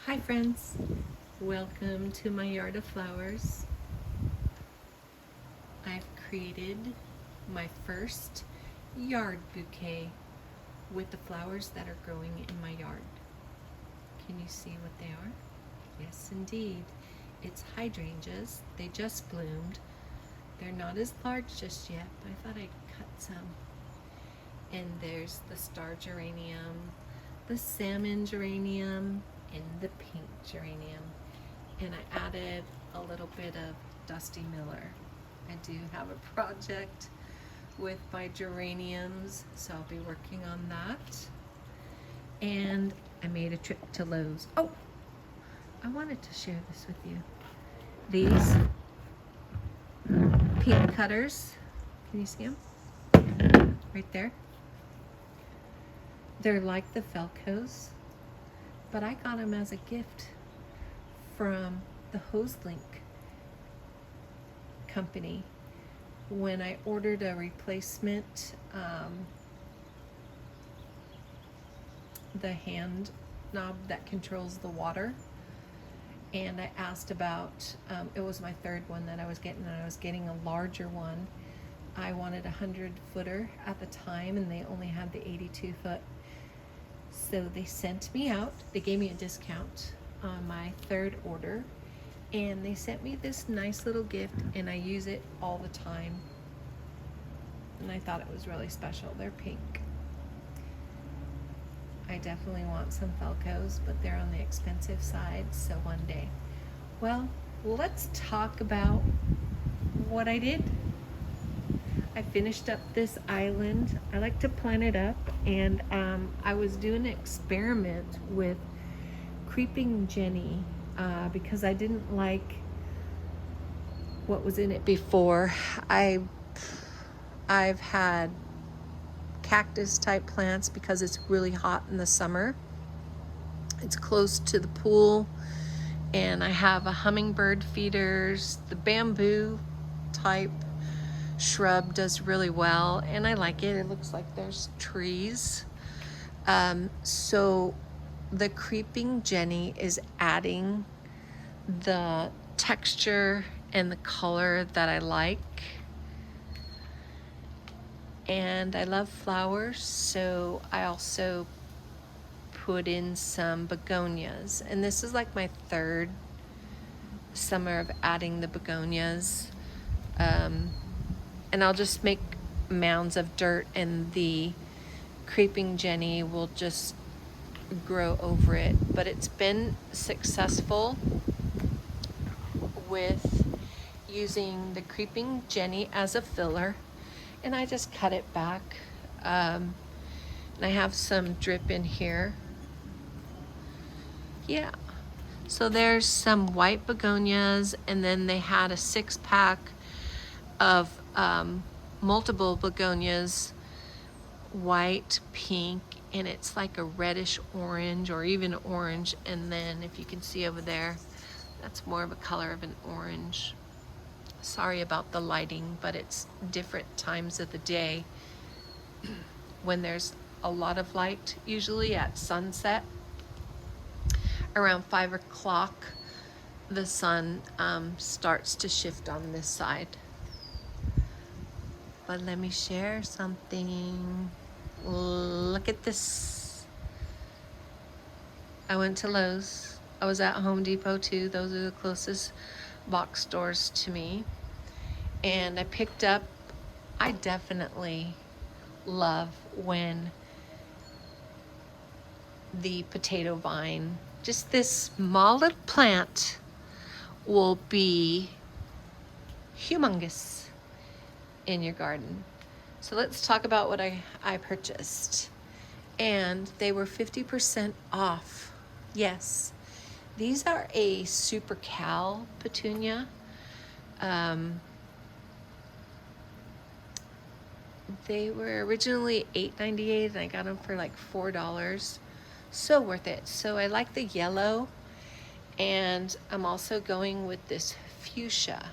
Hi friends, welcome to my yard of flowers. I've created my first yard bouquet with the flowers that are growing in my yard. Can you see what they are? Yes indeed, it's hydrangeas. They just bloomed. They're not as large just yet, but I thought I'd cut some. And there's the star geranium, the salmon geranium, and the pink geranium. And I added a little bit of Dusty Miller. I do have a project with my geraniums, so I'll be working on that. And I made a trip to Lowe's. Oh, I wanted to share this with you. These pink cutters, can you see them? Right there. They're like the Felcos, but I got them as a gift from the Hose Link company when I ordered a replacement, the hand knob that controls the water. And I asked about, it was my third one that I was getting, and I was getting a larger one. I wanted a 100-footer at the time, and they only had the 82-foot. So they sent me out, they gave me a discount on my third order, and they sent me this nice little gift, and I use it all the time. And I thought it was really special. They're pink. I definitely want some Felcos, but they're on the expensive side, so one day. Well, let's talk about what I did. I finished up this island. I like to plan it up, and I was doing an experiment with creeping Jenny because I didn't like what was in it before. I've had cactus type plants because it's really hot in the summer. It's close to the pool, and I have a hummingbird feeders. The bamboo type shrub does really well, and I like it. It looks like there's trees. So the creeping Jenny is adding the texture and the color that I like. And I love flowers, so I also put in some begonias. And this is like my third summer of adding the begonias. And I'll just make mounds of dirt, and the creeping Jenny will just grow over it. But it's been successful with using the creeping Jenny as a filler, and I just cut it back. And I have some drip in here. Yeah. So there's some white begonias, and then they had a 6-pack of multiple begonias, white, pink, and it's like a reddish orange or even orange. And then if you can see over there, that's more of a color of an orange. Sorry about the lighting, but it's different times of the day when there's a lot of light, usually at sunset. Around 5 o'clock, the sun starts to shift on this side. But let me share something. Look at this. I went to Lowe's. I was at Home Depot too. Those are the closest box stores to me. And I picked up, I definitely love when the potato vine, just this small little plant, will be humongous in your garden. So let's talk about what I purchased. And they were 50% off. Yes, these are a Super Cal petunia. They were originally $8.98, and I got them for like $4. So worth it. So I like the yellow, and I'm also going with this fuchsia.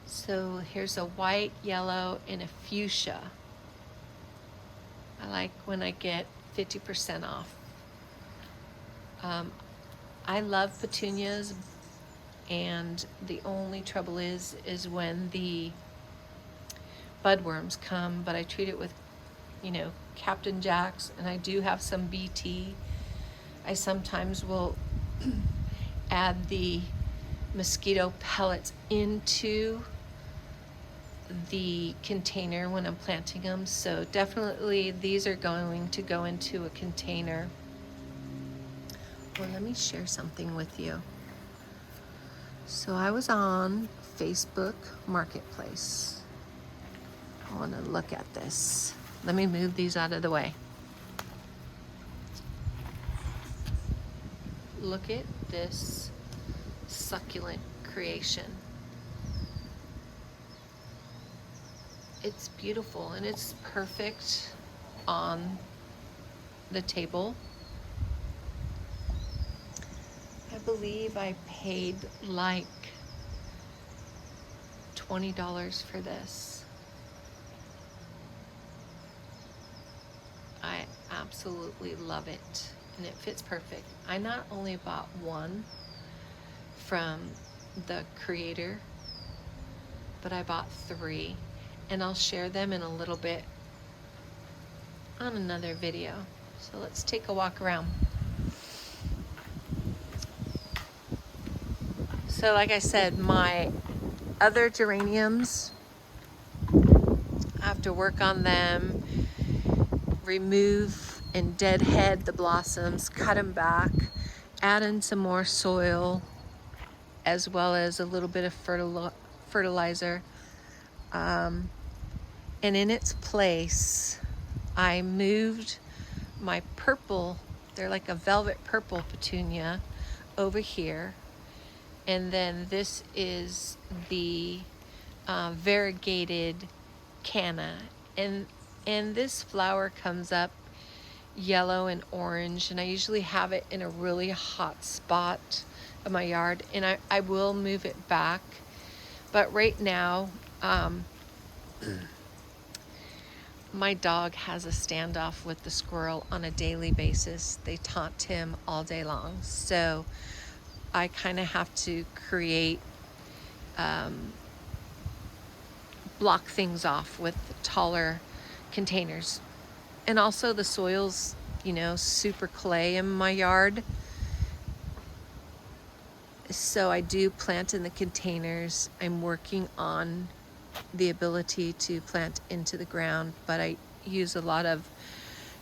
So here's a white, yellow, and a fuchsia. I like when I get 50% off. Um, I love petunias, and the only trouble is when the budworms come, but I treat it with, Captain Jack's, and I do have some BT. I sometimes will add the mosquito pellets into the container when I'm planting them. So definitely these are going to go into a container. Well, let me share something with you. So I was on Facebook Marketplace. I want to look at this. Let me move these out of the way. Look at this succulent creation. It's beautiful and it's perfect on the table. I believe I paid like $20 for this. I absolutely love it, and it fits perfect. I not only bought one from the creator, but I bought 3, and I'll share them in a little bit on another video. So let's take a walk around. So like I said, my other geraniums, I have to work on them, remove and deadhead the blossoms, cut them back, add in some more soil, as well as a little bit of fertilizer. And in its place, I moved my purple, they're like a velvet purple petunia, over here. And then this is the variegated canna. And this flower comes up yellow and orange, and I usually have it in a really hot spot of my yard, and I will move it back. But right now, my dog has a standoff with the squirrel on a daily basis. They taunt him all day long. So I kind of have to create, block things off with taller containers. And also the soil's, super clay in my yard. So I do plant in the containers. I'm working on the ability to plant into the ground, but I use a lot of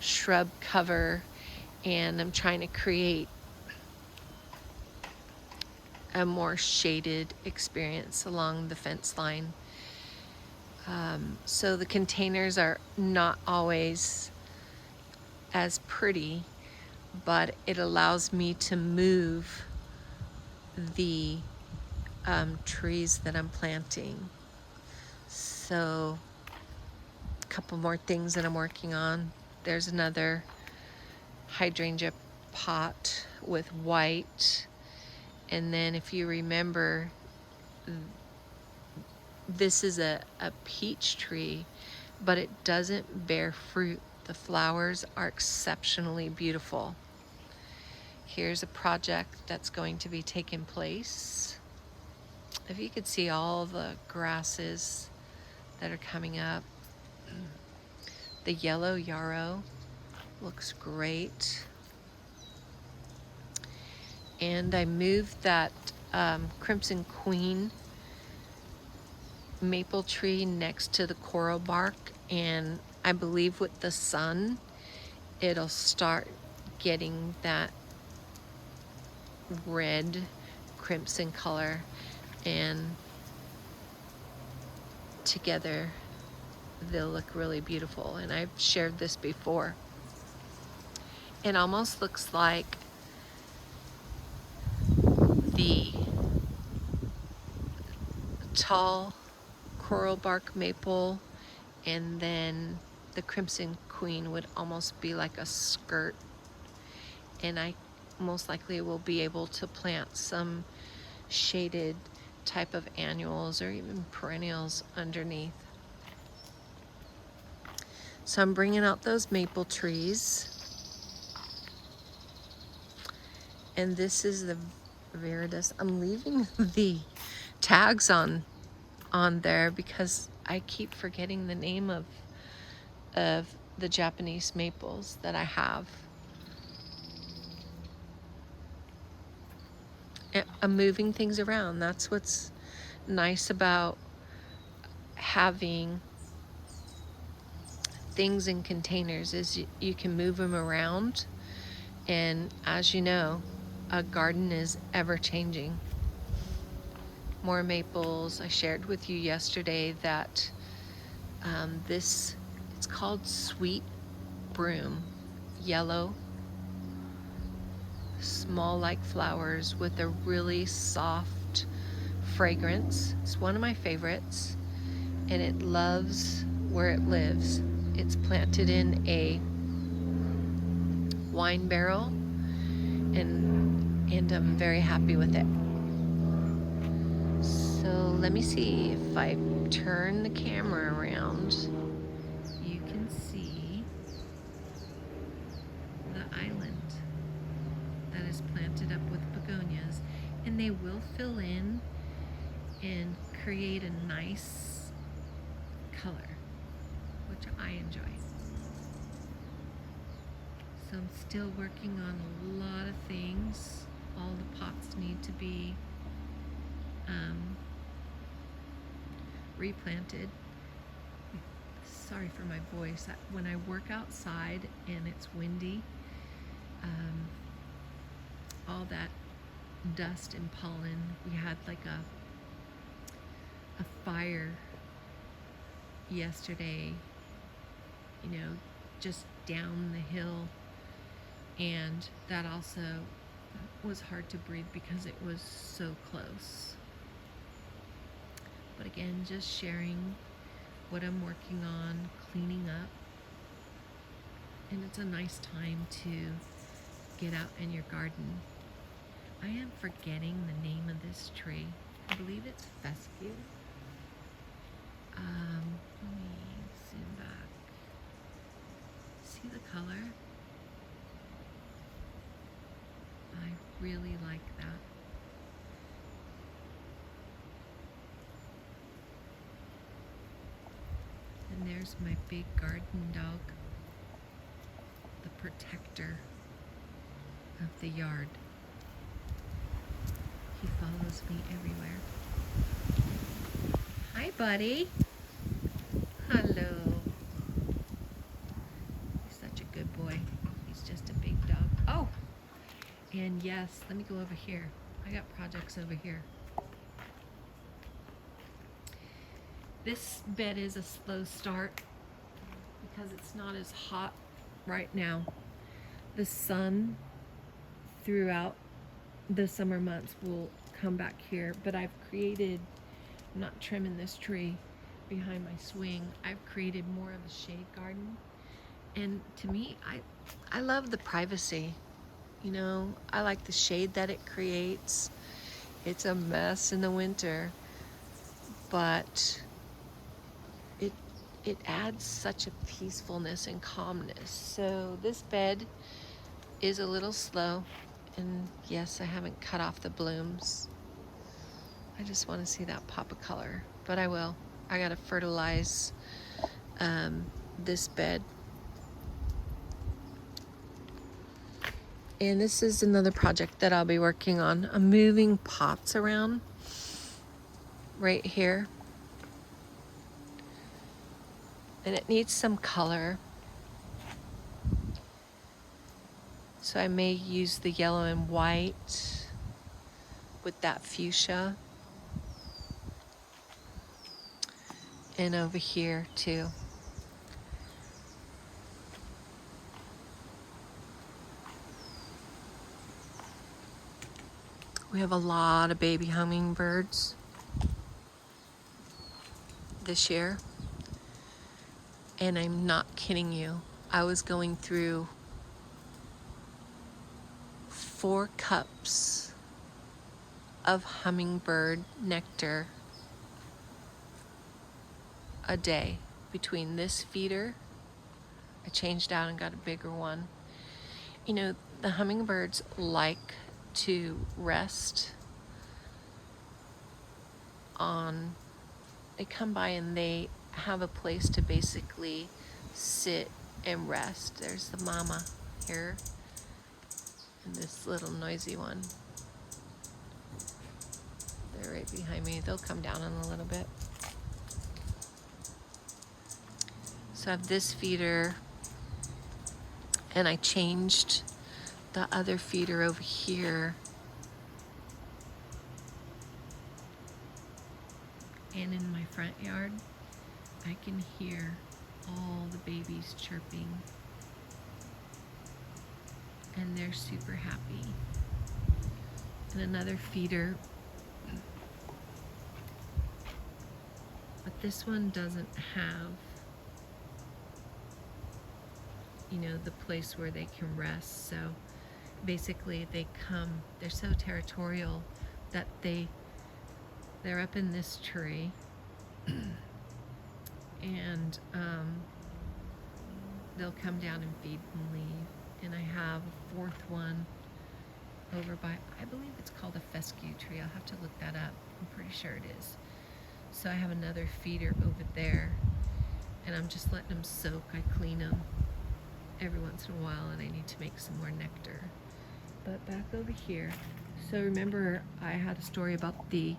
shrub cover, and I'm trying to create a more shaded experience along the fence line. So the containers are not always as pretty, but it allows me to move the trees that I'm planting. So a couple more things that I'm working on. There's another hydrangea pot with white. And then if you remember, this is a peach tree, but it doesn't bear fruit. The flowers are exceptionally beautiful. Here's a project that's going to be taking place. If you could see all the grasses that are coming up. The yellow yarrow looks great. And I moved that Crimson Queen maple tree next to the coral bark, and I believe with the sun it'll start getting that red crimson color, and together they'll look really beautiful. And I've shared this before. It almost looks like the tall coral bark maple, and then the Crimson Queen would almost be like a skirt. And I most likely will be able to plant some shaded type of annuals or even perennials underneath. So I'm bringing out those maple trees. And this is the Viridis. I'm leaving the tags on there because I keep forgetting the name of the Japanese maples that I have. I'm moving things around. That's what's nice about having things in containers, is you can move them around. And as you know, a garden is ever changing. More maples. I shared with you yesterday that it's called Sweet Broom, yellow, small like flowers with a really soft fragrance. It's one of my favorites, and it loves where it lives. It's planted in a wine barrel, and I'm very happy with it. So let me see if I turn the camera around. You can see the island that is planted up with begonias, and they will fill in and create a nice color, which I enjoy. So I'm still working on a lot of things. All the pots need to be replanted. Sorry for my voice. When I work outside and it's windy, all that dust and pollen, we had like a fire yesterday, just down the hill, and that also was hard to breathe because it was so close. But again, just sharing what I'm working on, cleaning up. And it's a nice time to get out in your garden. I am forgetting the name of this tree. I believe it's fescue. Let me zoom back. See the color? I really like that. And there's my big garden dog, the protector of the yard. He follows me everywhere. Hi, buddy. Hello. He's such a good boy. He's just a big dog. Oh, and yes, let me go over here. I got projects over here. This bed is a slow start because it's not as hot right now. The sun throughout the summer months will come back here, but I've created, I'm not trimming this tree behind my swing. I've created more of a shade garden, and to me, I love the privacy. I like the shade that it creates. It's a mess in the winter, but it adds such a peacefulness and calmness. So this bed is a little slow, and yes, I haven't cut off the blooms. I just want to see that pop of color, but I will. I gotta fertilize this bed. And this is another project that I'll be working on. I'm moving pots around right here. And it needs some color. So I may use the yellow and white with that fuchsia. And over here too. We have a lot of baby hummingbirds this year. And I'm not kidding you. I was going through 4 cups of hummingbird nectar a day between this feeder. I changed out and got a bigger one. The hummingbirds like to rest on, they come by and they have a place to basically sit and rest. There's the mama here and this little noisy one. They're right behind me. They'll come down in a little bit. So I have this feeder, and I changed the other feeder over here. And in my front yard, I can hear all the babies chirping. And they're super happy. And another feeder. But this one doesn't have, you know, the place where they can rest. So basically they come, they're so territorial that they're up in this tree and they'll come down and feed and leave. And I have a fourth one over by, I believe it's called a fescue tree. I'll have to look that up. I'm pretty sure it is. So I have another feeder over there, and I'm just letting them soak. I clean them every once in a while, and I need to make some more nectar. But back over here, so remember I had a story about the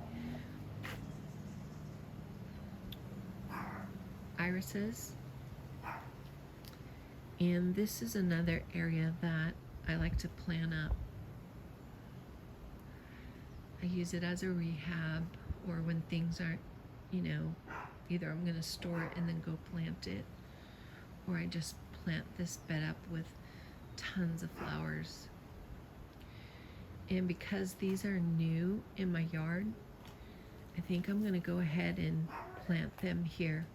irises, and this is another area that I like to plant up. I use it as a rehab, or when things aren't, you know, either I'm gonna store it and then go plant it, or I just plant this bed up with tons of flowers. And because these are new in my yard, I think I'm gonna go ahead and plant them here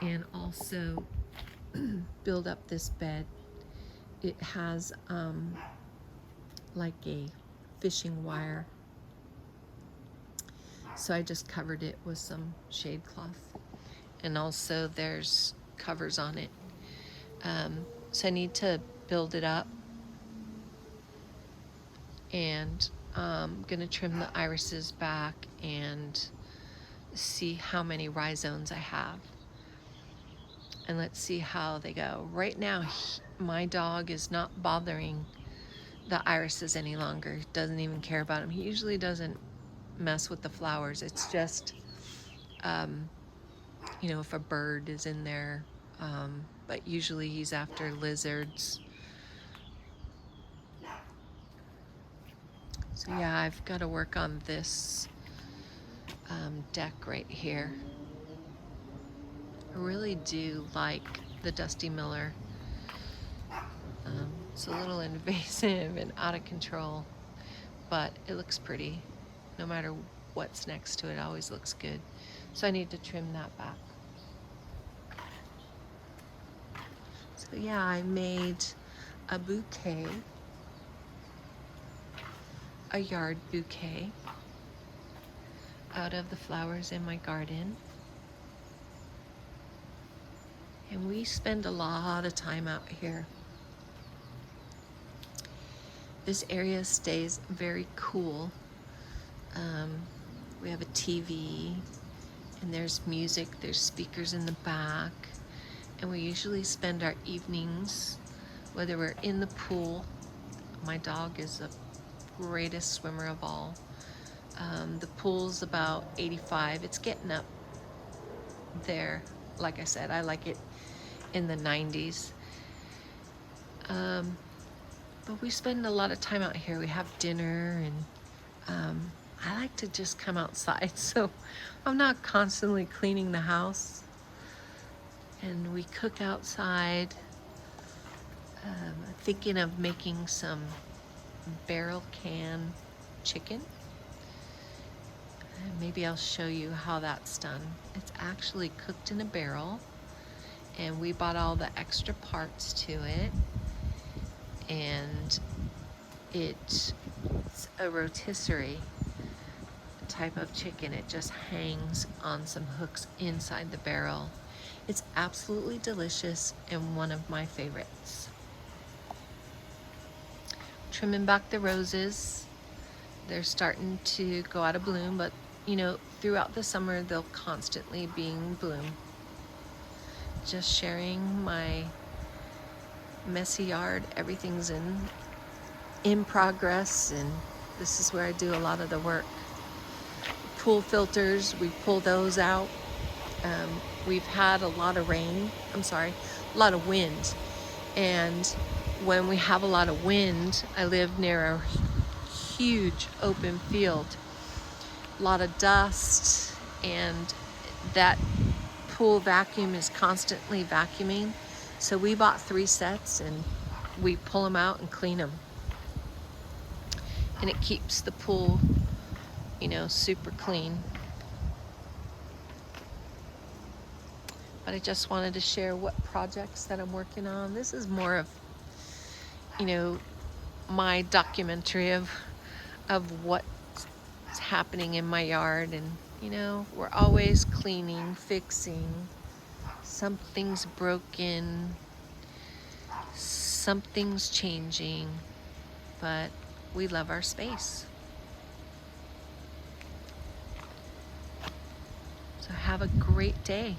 and also build up this bed. It has like a fishing wire, so I just covered it with some shade cloth, and also there's covers on it. So I need to build it up, and I'm gonna trim the irises back and see how many rhizomes I have, and let's see how they go. Right now my dog is not bothering the irises any longer. He doesn't even care about them. He usually doesn't mess with the flowers. It's just you know, if a bird is in there, but usually he's after lizards. So yeah, I've got to work on this deck right here. I really do like the Dusty Miller. It's a little invasive and out of control, but it looks pretty. No matter what's next to it, it always looks good. So I need to trim that back. So yeah, I made a bouquet, a yard bouquet, out of the flowers in my garden. And we spend a lot of time out here. This area stays very cool. We have a TV, and there's music, there's speakers in the back, and we usually spend our evenings, whether we're in the pool. My dog is the greatest swimmer of all. The pool's about 85. It's getting up there. Like I said, I like it in the 90s. But we spend a lot of time out here. We have dinner, and I like to just come outside, so I'm not constantly cleaning the house. And we cook outside. Thinking of making some barrel can chicken. And maybe I'll show you how that's done. It's actually cooked in a barrel, and we bought all the extra parts to it, and it's a rotisserie type of chicken. It just hangs on some hooks inside the barrel. It's absolutely delicious and one of my favorites. Trimming back the roses. They're starting to go out of bloom, but you know, throughout the summer they'll constantly be in bloom. Just sharing my messy yard. Everything's in progress, and this is where I do a lot of the work. Pool filters, we pull those out. We've had a lot of rain, a lot of wind. And when we have a lot of wind, I live near a huge open field, a lot of dust, and that pool vacuum is constantly vacuuming. So we bought 3 sets and we pull them out and clean them. And it keeps the pool, you know, super clean. But I just wanted to share what projects that I'm working on. This is more of, you know, my documentary of what's happening in my yard. And you know, we're always cleaning, fixing. Something's broken, something's changing, but we love our space. So have a great day.